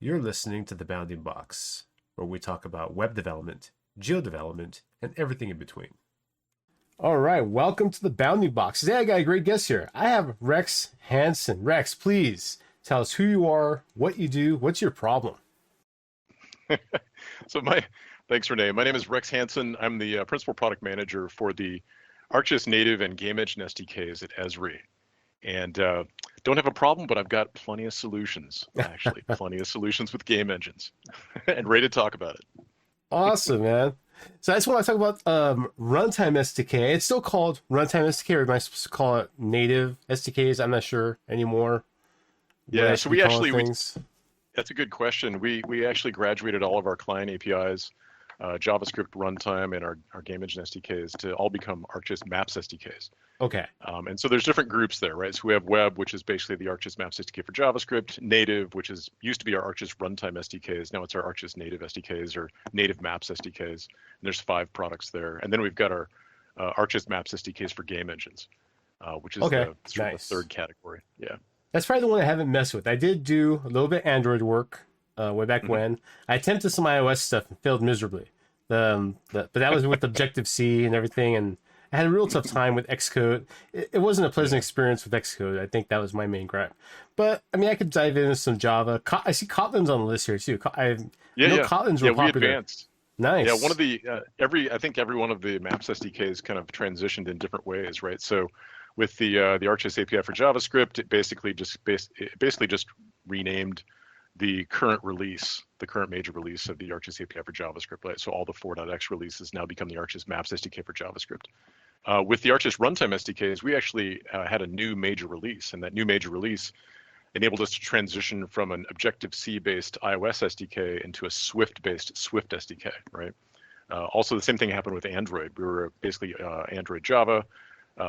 You're listening to The Bounding Box, where we talk about web development, geo development, and everything in between. All right, welcome to The Bounding Box. Today I got a great guest here. I have Rex Hansen. Rex, please tell us who you are, what you do, what's your problem? Thanks, Renee. My name is Rex Hansen. I'm the principal product manager for the ArcGIS native and game engine SDKs at Esri. And don't have a problem, but I've got plenty of solutions, actually, plenty of solutions with game engines and ready to talk about it. Awesome, man. So I just want to talk about Runtime SDK. It's still called Runtime SDK, or am I supposed to call it native SDKs? I'm not sure anymore. Yeah, so that's a good question. We actually graduated all of our client APIs, JavaScript runtime, and our game engine SDKs to all become ArcGIS Maps SDKs. Okay. And so there's different groups there, right? So we have web, which is basically the ArcGIS Maps SDK for JavaScript, native, which used to be our ArcGIS runtime SDKs. Now it's our ArcGIS native SDKs or native Maps SDKs. And there's 5 products there. And then we've got our ArcGIS Maps SDKs for game engines, which is the sort of the third category. Yeah. That's probably the one I haven't messed with. I did do a little bit Android work way back when. I attempted some iOS stuff and failed miserably. But that was with Objective-C and everything, and I had a real tough time with Xcode. It wasn't a pleasant experience with Xcode. I think that was my main gripe. But, I mean, I could dive into some Java. I see Kotlin's on the list here, too. Kotlin's real popular. We advanced. Nice. Yeah, one of the, I think every one of the Maps SDKs kind of transitioned in different ways, right? So with the ArcGIS API for JavaScript, it basically just renamed the current major release of the ArcGIS API for JavaScript, right? So all the 4.x releases now become the ArcGIS Maps SDK for JavaScript. With the ArcGIS Runtime SDKs, we actually had a new major release, and that new major release enabled us to transition from an Objective-C based iOS SDK into a Swift-based Swift SDK, right? Also, the same thing happened with Android. We were basically Android Java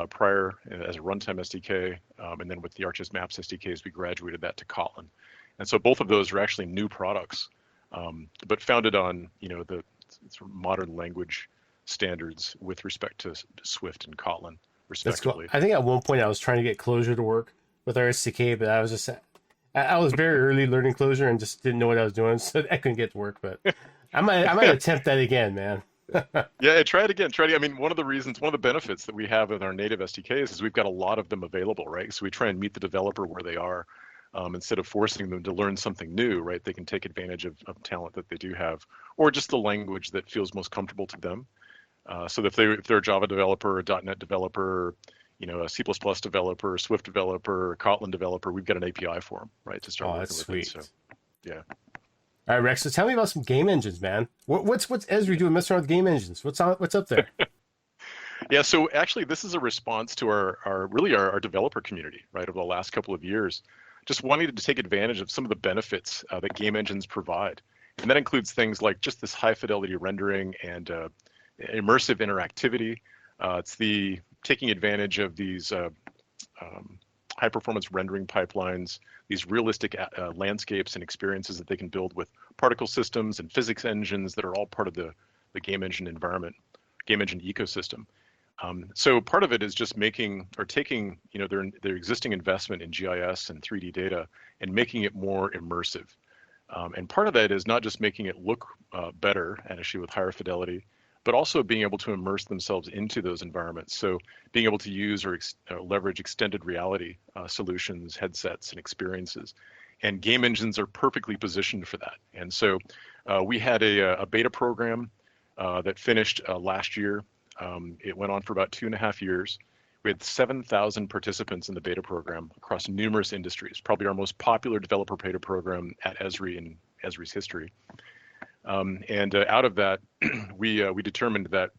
prior as a runtime SDK, and then with the ArcGIS Maps SDKs, we graduated that to Kotlin. And so both of those are actually new products, but founded on the sort of modern language standards with respect to Swift and Kotlin, respectively. That's cool. I think at one point I was trying to get Clojure to work with our SDK, but I was very early learning Clojure and just didn't know what I was doing, so I couldn't get to work. But I might attempt that again, man. Yeah, try it again. I mean, one of the benefits that we have with our native SDKs is we've got a lot of them available, right? So we try and meet the developer where they are. Instead of forcing them to learn something new, right? They can take advantage of talent that they do have, or just the language that feels most comfortable to them. So if they're a Java developer, a .NET developer, a C++ developer, a Swift developer, a Kotlin developer, we've got an API for them, right? To start working that's with sweet. it. So, yeah. All right, Rex. So tell me about some game engines, man. What's Esri doing messing around with game engines? What's up there? Yeah, so actually this is a response to our developer community, right, over the last couple of years. Just wanting to take advantage of some of the benefits that game engines provide. And that includes things like just this high fidelity rendering and immersive interactivity. It's the taking advantage of these high performance rendering pipelines, these realistic landscapes and experiences that they can build with particle systems and physics engines that are all part of the game engine environment, game engine ecosystem. So part of it is just taking their existing investment in GIS and 3D data and making it more immersive. And part of that is not just making it look better, and actually with higher fidelity, but also being able to immerse themselves into those environments. So being able to use or leverage extended reality solutions, headsets, and experiences. And game engines are perfectly positioned for that. And so we had a beta program that finished last year. It went on for about 2.5 years. We had 7,000 participants in the beta program across numerous industries, probably our most popular developer beta program at Esri in Esri's history. And out of that, we determined that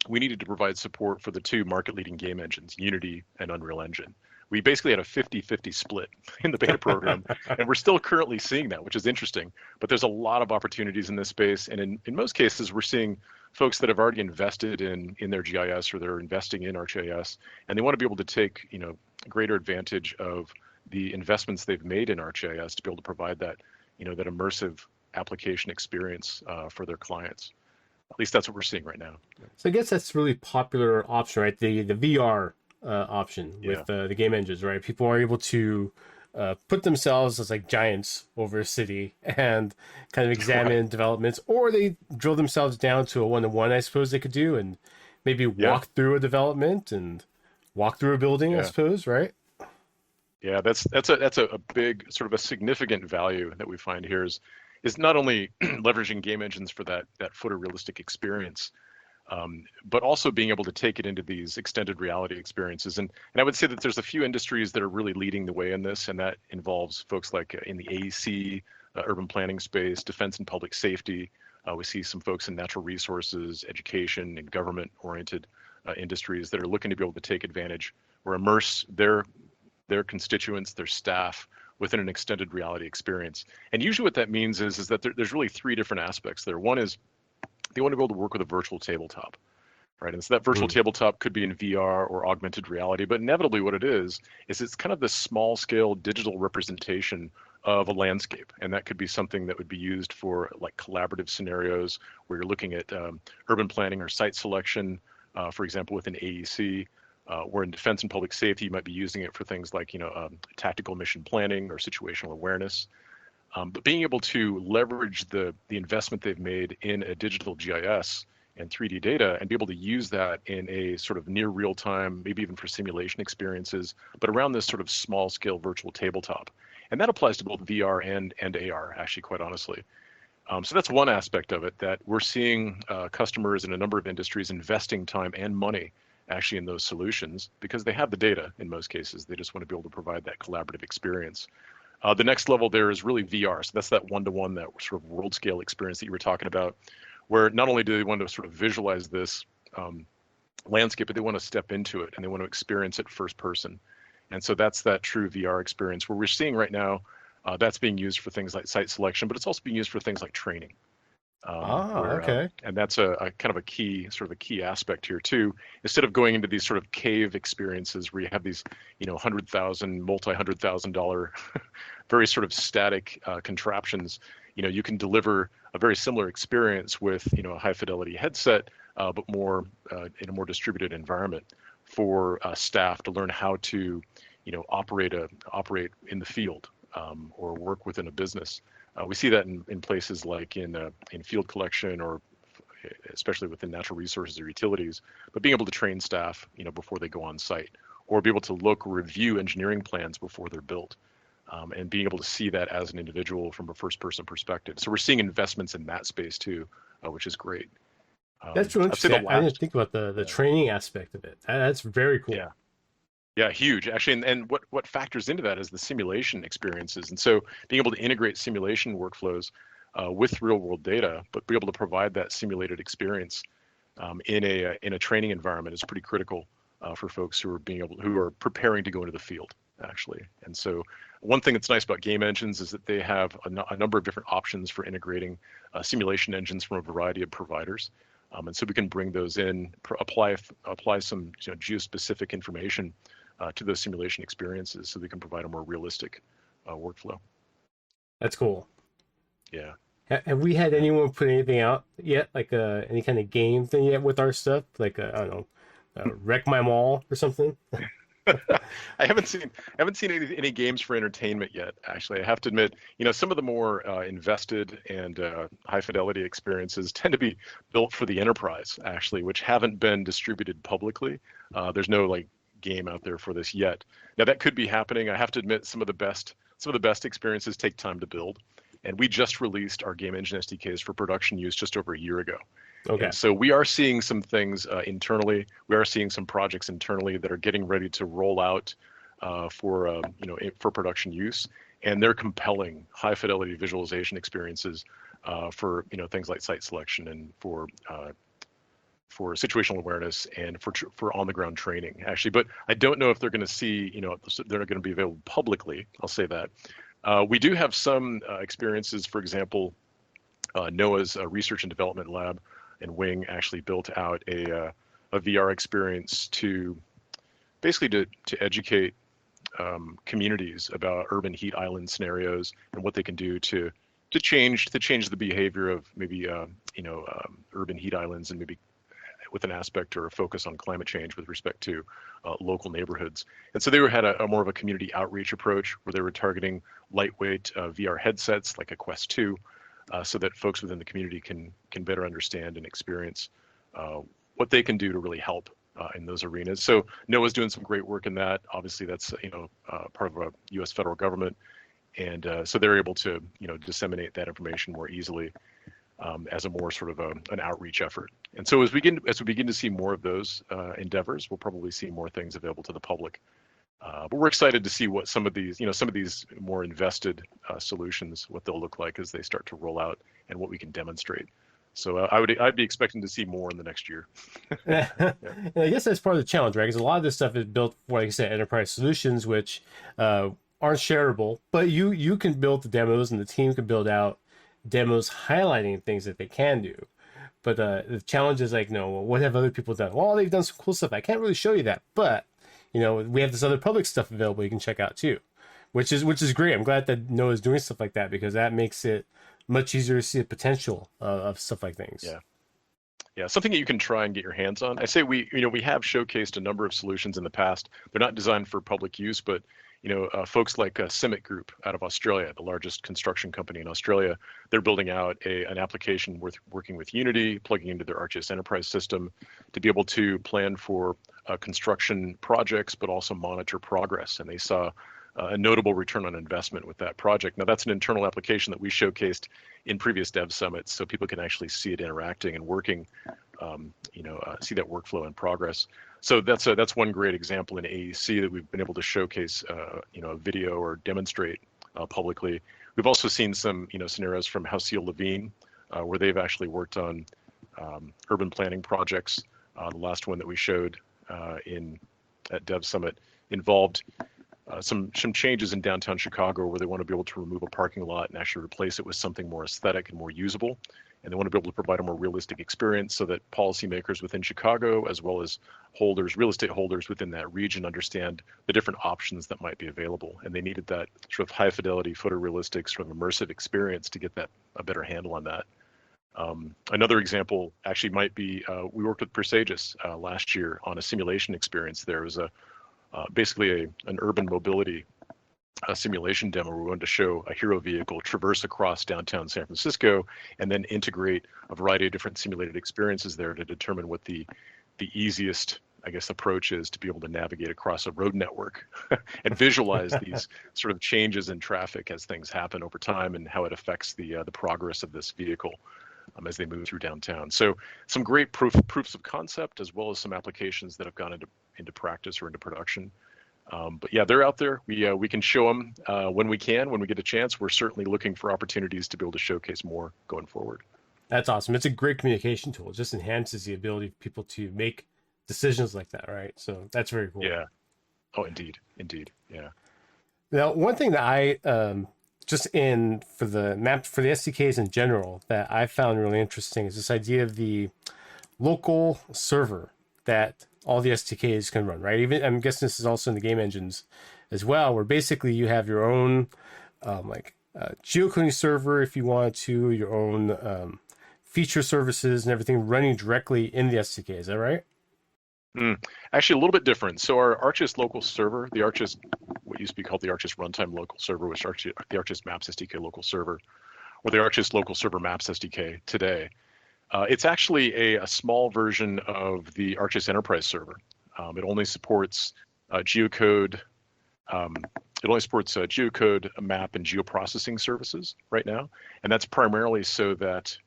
we needed to provide support for the 2 market-leading game engines, Unity and Unreal Engine. We basically had a 50-50 split in the beta program, and we're still currently seeing that, which is interesting. But there's a lot of opportunities in this space, and in most cases, we're seeing folks that have already invested in their GIS or they're investing in ArcGIS, and they want to be able to take greater advantage of the investments they've made in ArcGIS to be able to provide that that immersive application experience for their clients. At least that's what we're seeing right now. So I guess that's a really popular option, right? The VR option with the game engines, right? People are able to put themselves as like giants over a city and kind of examine developments, or they drill themselves down to a one-to-one, I suppose they could do, and maybe Yeah, walk through a development and walk through a building, I yeah, suppose, right? yeah. That's a big sort of a significant value that we find here is not only leveraging game engines for that photorealistic experience, but also being able to take it into these extended reality experiences. And I would say that there's a few industries that are really leading the way in this, and that involves folks like in the AEC, urban planning space, defense and public safety. We see some folks in natural resources, education, and government-oriented industries that are looking to be able to take advantage or immerse their constituents, their staff within an extended reality experience. And usually what that means is that there's really three different aspects there. One is they want to be able to work with a virtual tabletop, right? And so that virtual Mm. tabletop could be in VR or augmented reality, but inevitably what it is it's kind of this small scale digital representation of a landscape. And that could be something that would be used for like collaborative scenarios where you're looking at urban planning or site selection, for example, within AEC. Where in defense and public safety, you might be using it for things like, tactical mission planning or situational awareness. But being able to leverage the investment they've made in a digital GIS and 3D data and be able to use that in a sort of near real time, maybe even for simulation experiences, but around this sort of small scale virtual tabletop. And that applies to both VR and AR, actually, quite honestly. So that's one aspect of it that we're seeing customers in a number of industries investing time and money actually in those solutions because they have the data in most cases. They just want to be able to provide that collaborative experience. The next level there is really VR. So that's that one-to-one, that sort of world scale experience that you were talking about, where not only do they want to sort of visualize this landscape, but they want to step into it and they want to experience it first person. And so that's that true VR experience where we're seeing right now that's being used for things like site selection, but it's also being used for things like training. Ah, Where okay. and that's a kind of a key sort of a key aspect here too. Instead of going into these sort of cave experiences where you have these, multi-$100,000 very sort of static contraptions, you can deliver a very similar experience with a high fidelity headset, but more in a more distributed environment for staff to learn how to operate in the field, or work within a business. We see that in places like in field collection, or especially within natural resources or utilities, but being able to train staff, before they go on site, or be able to review engineering plans before they're built, and being able to see that as an individual from a first-person perspective. So we're seeing investments in that space too, which is great. That's real I'd say the interesting. I didn't last, think about the yeah, training aspect of it. That's very cool. yeah. Yeah, huge actually, and what factors into that is the simulation experiences, and so being able to integrate simulation workflows with real world data, but be able to provide that simulated experience in a training environment is pretty critical for folks who are preparing to go into the field actually. And so one thing that's nice about game engines is that they have a number of different options for integrating simulation engines from a variety of providers. And so we can bring those in, apply some geospecific information to those simulation experiences so they can provide a more realistic workflow. That's cool. Yeah. Have we had anyone put anything out yet, like any kind of game thing yet with our stuff, like I don't know, Wreck My Mall or something? I haven't seen any games for entertainment yet. Actually, I have to admit, some of the more invested and high fidelity experiences tend to be built for the enterprise, actually, which haven't been distributed publicly. There's no like game out there for this yet. Now that could be happening. I have to admit, some of the best experiences take time to build, and we just released our game engine SDKs for production use just over a year ago. Okay, And so we are seeing some things internally. We are seeing some projects internally that are getting ready to roll out for production use, and they're compelling high fidelity visualization experiences for things like site selection and for situational awareness and for on the ground training actually. But I don't know if they're going to see they're not going to be available publicly. I'll say that. We do have some experiences. For example, NOAA's research and development lab and wing actually built out a VR experience to basically to educate communities about urban heat island scenarios and what they can do to change the behavior of maybe urban heat islands, and maybe with an aspect or a focus on climate change with respect to local neighborhoods. And so they had a more of a community outreach approach where they were targeting lightweight VR headsets like a Quest 2, so that folks within the community can better understand and experience what they can do to really help in those arenas. So NOAA's doing some great work in that. Obviously, that's part of a U.S. federal government, and so they're able to disseminate that information more easily as a more sort of an outreach effort. And so as we begin to see more of those endeavors, we'll probably see more things available to the public. But we're excited to see what some of these more invested solutions, what they'll look like as they start to roll out and what we can demonstrate. So I'd be expecting to see more in the next year. Yeah. And I guess that's part of the challenge, right? Because a lot of this stuff is built for, like I said, enterprise solutions, which aren't shareable, but you can build the demos and the team can build out demos highlighting things that they can do. But the challenge is like, no, well, what have other people done? Well, they've done some cool stuff. I can't really show you that, but we have this other public stuff available you can check out too, which is great. I'm glad that NOAA is doing stuff like that because that makes it much easier to see the potential of stuff like things. Yeah, something that you can try and get your hands on. I say we have showcased a number of solutions in the past. They're not designed for public use, but folks like CIMIC Group out of Australia, the largest construction company in Australia, they're building out an application working with Unity, plugging into their ArcGIS Enterprise system to be able to plan for construction projects, but also monitor progress. And they saw a notable return on investment with that project. Now that's an internal application that we showcased in previous dev summits, so people can actually see it interacting and working, see that workflow and progress. So that's one great example in AEC that we've been able to showcase, a video or demonstrate publicly. We've also seen some, scenarios from Halcyon Levine, where they've actually worked on urban planning projects. The last one that we showed at Dev Summit involved some changes in downtown Chicago where they want to be able to remove a parking lot and actually replace it with something more aesthetic and more usable. And they want to be able to provide a more realistic experience so that policymakers within Chicago, as well as real estate holders within that region, understand the different options that might be available. And they needed that sort of high fidelity, photorealistic, sort of immersive experience to get a better handle on that. Another example actually might be, we worked with Presagis last year on a simulation experience. There was basically an urban mobility simulation demo where we wanted to show a hero vehicle traverse across downtown San Francisco and then integrate a variety of different simulated experiences there to determine what the easiest, I guess, approach is to be able to navigate across a road network and visualize these sort of changes in traffic as things happen over time and how it affects the progress of this vehicle as they move through downtown. So some great proofs of concept, as well as some applications that have gone into practice or into production. But yeah, they're out there. We can show them when we get a chance. We're certainly looking for opportunities to be able to showcase more going forward. That's awesome. It's a great communication tool. It just enhances the ability for people to make decisions like that, right? So that's very cool. Yeah. Oh, indeed. Yeah. Now, one thing that I for the SDKs in general that I found really interesting is this idea of the local server that all the SDKs can run, right? Even I'm guessing this is also in the game engines as well, where basically you have your own geocoding server if you want to, your own feature services and everything running directly in the SDK. Is that right? Actually, a little bit different. So our ArcGIS local server, the ArcGIS, what used to be called the ArcGIS Runtime Local Server, which is the ArcGIS Maps SDK local server, or the ArcGIS Local Server Maps SDK today. It's actually a small version of the ArcGIS Enterprise server. It only supports geocode. It only supports geocode, map, and geoprocessing services right now, and that's primarily so that.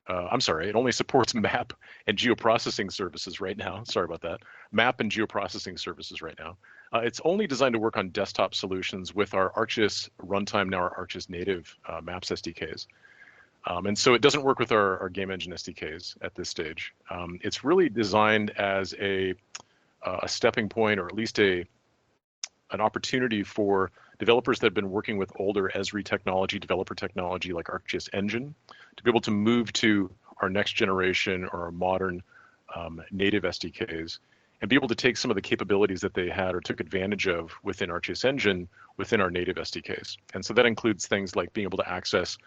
It only supports map and geoprocessing services right now. Sorry about that. Map and geoprocessing services right now. It's only designed to work on desktop solutions with our ArcGIS Runtime, now our ArcGIS Native Maps SDKs. And so it doesn't work with our game engine SDKs at this stage. It's really designed as a stepping point, or at least an opportunity for developers that have been working with older Esri technology, developer technology like ArcGIS Engine, to be able to move to our next generation or our modern native SDKs and be able to take some of the capabilities that they had or took advantage of within ArcGIS Engine within our native SDKs. And so that includes things like being able to access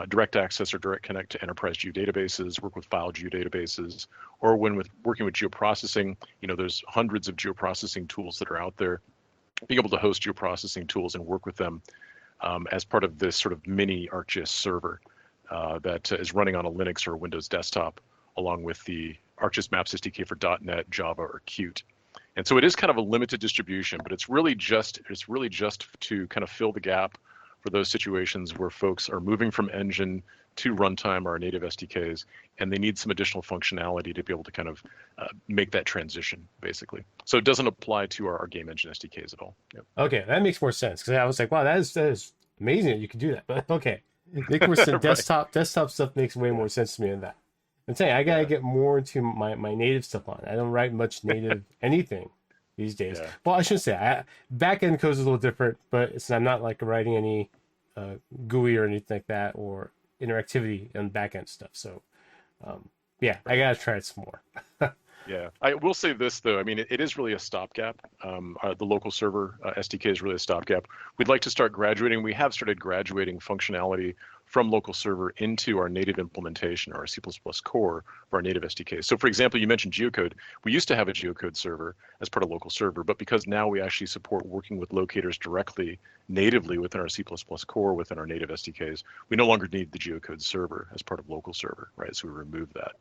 direct access or direct connect to enterprise geodatabases, work with file geodatabases, or when working with geoprocessing, there's hundreds of geoprocessing tools that are out there. Being able to host geoprocessing tools and work with them as part of this sort of mini ArcGIS server that is running on a Linux or a Windows desktop, along with the ArcGIS Maps SDK for .NET, Java, or Qt. And so it is kind of a limited distribution, but it's really just to kind of fill the gap for those situations where folks are moving from Engine to Runtime or our native SDKs, and they need some additional functionality to be able to kind of make that transition, basically. So it doesn't apply to our game engine SDKs at all. Yep. Okay, that makes more sense, because I was like, wow, that is amazing that you can do that. But okay, makes more sense. Right. Desktop stuff makes way more sense to me than that. I'm saying I gotta get more into my native stuff on. I don't write much native anything these days. Yeah. Well, I shouldn't say. Back end code is a little different, but I'm not like writing any GUI or anything like that, or interactivity on back end stuff. So yeah, I gotta try it some more. Yeah, I will say this though. I mean, it is really a stopgap. The local server SDK is really a stopgap. We'd like to start graduating. We have started graduating functionality from local server into our native implementation, or our C++ core for our native SDK. So for example, you mentioned geocode. We used to have a geocode server as part of local server, but because now we actually support working with locators directly natively within our C++ core, within our native SDKs, we no longer need the geocode server as part of local server, right? So we removed that.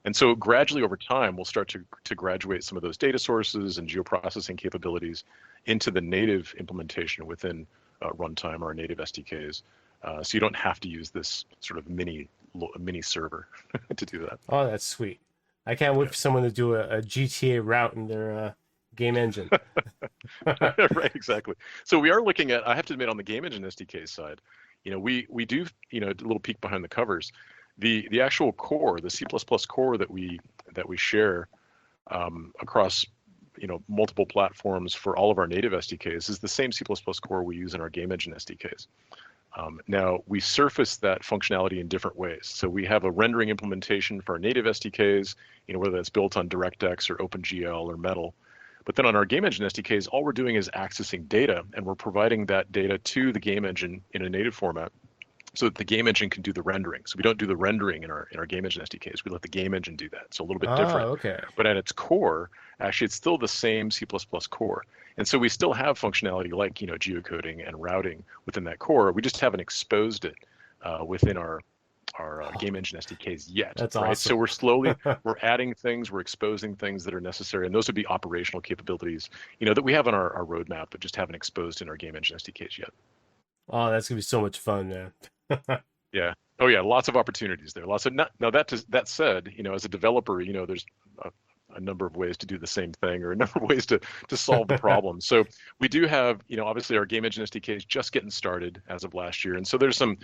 And so gradually over time, we'll start to graduate some of those data sources and geoprocessing capabilities into the native implementation within Runtime or native SDKs. So you don't have to use this sort of mini server to do that. Oh, that's sweet. I can't wait for someone to do a GTA route in their game engine. Right, exactly. So we are looking at, I have to admit, on the game engine SDK side, we do, a little peek behind the covers. The actual core, the C++ core that we share across multiple platforms for all of our native SDKs is the same C++ core we use in our game engine SDKs. Now we surface that functionality in different ways. So we have a rendering implementation for our native SDKs, whether that's built on DirectX or OpenGL or Metal. But then on our game engine SDKs, all we're doing is accessing data, and we're providing that data to the game engine in a native format, so that the game engine can do the rendering. So we don't do the rendering in our game engine SDKs. We let the game engine do that. So a little bit different. Okay. But at its core, actually, it's still the same C++ core. And so we still have functionality like geocoding and routing within that core. We just haven't exposed it within our game engine SDKs yet. That's right? awesome. So we're adding things, we're exposing things that are necessary, and those would be operational capabilities, that we have on our roadmap, but just haven't exposed in our game engine SDKs yet. Oh, that's gonna be so much fun, man. Yeah. Oh yeah, lots of opportunities there. Lots of now that said, as a developer, there's a number of ways to do the same thing, or a number of ways to solve the problem. So we do have, obviously our game engine SDK is just getting started as of last year, and so there's some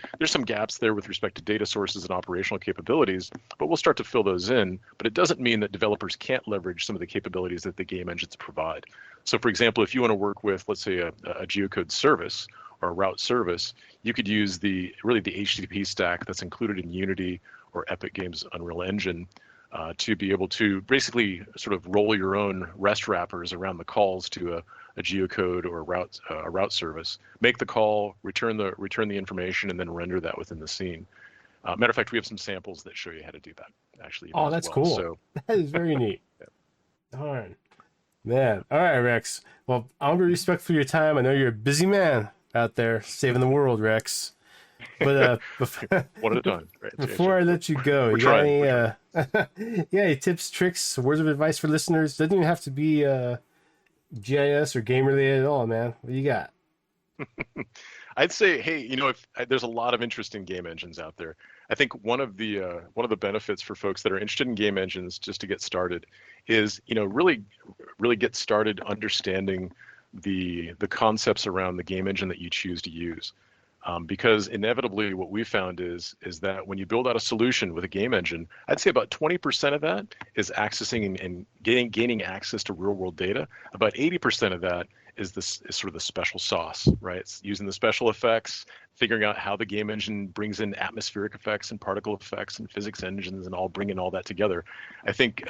gaps there with respect to data sources and operational capabilities, but we'll start to fill those in. But it doesn't mean that developers can't leverage some of the capabilities that the game engines provide. So for example, if you want to work with, let's say, a geocode service or a route service, you could use the HTTP stack that's included in Unity or Epic Games Unreal Engine to be able to basically sort of roll your own REST wrappers around the calls to a geocode or a route service. Make the call, return the information, and then render that within the scene. Matter of fact, we have some samples that show you how to do that. Actually. Oh, that's cool. So, that is very neat. Yeah. Darn, man. All right, Rex. Well, I'm gonna respect for your time. I know you're a busy man out there saving the world, Rex. But one at a time. Right? Before I let you go, you got any tips, tricks, words of advice for listeners? Doesn't even have to be GIS or game related at all, man. What do you got? I'd say, hey, if there's a lot of interesting game engines out there. I think one of the benefits for folks that are interested in game engines, just to get started, is really get started understanding the concepts around the game engine that you choose to use. Because inevitably what we found is that when you build out a solution with a game engine, I'd say about 20% of that is accessing and gaining access to real world data. About 80% of that is sort of the special sauce, right? It's using the special effects, figuring out how the game engine brings in atmospheric effects and particle effects and physics engines and bringing all that together. I think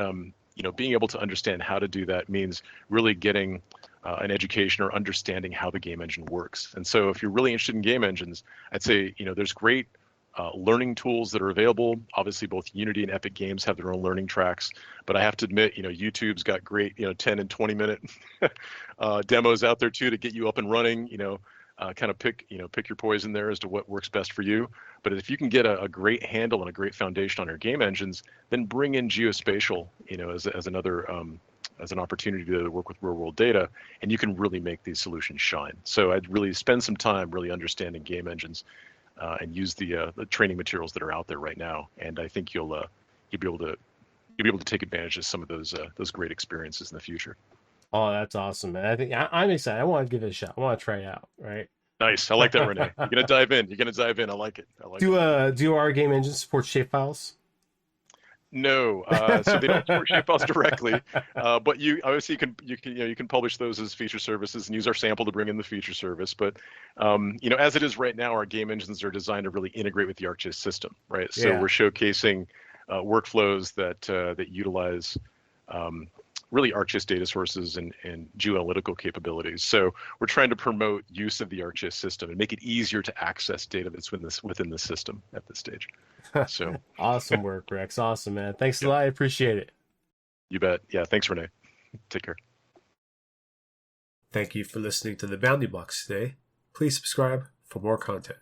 being able to understand how to do that means really getting an education or understanding how the game engine works. And so if you're really interested in game engines, I'd say, there's great learning tools that are available. Obviously, both Unity and Epic Games have their own learning tracks, but I have to admit, YouTube's got great, 10 and 20-minute demos out there too to get you up and running. Kind of pick your poison there as to what works best for you. But if you can get a great handle and a great foundation on your game engines, then bring in geospatial, as another as an opportunity to work with real world data, and you can really make these solutions shine. So I'd really spend some time really understanding game engines and use the training materials that are out there right now. And I think you'll be able to take advantage of some of those great experiences in the future. Oh, that's awesome, man. I think I'm excited. I want to give it a shot. I want to try it out. Right. Nice. I like that, Renee. You're gonna dive in. You're gonna dive in. I like it. Do our game engines support shapefiles? No, so they don't support shapefiles directly, but you obviously you can publish those as feature services and use our sample to bring in the feature service. But as it is right now, our game engines are designed to really integrate with the ArcGIS system, right? So we're showcasing workflows that utilize really ArcGIS data sources and geoanalytical capabilities. So we're trying to promote use of the ArcGIS system and make it easier to access data that's within the system at this stage. So Awesome work, Rex. Awesome, man. Thanks a lot. I appreciate it. You bet. Yeah, thanks, Renee. Take care. Thank you for listening to the Bounding Box today. Please subscribe for more content.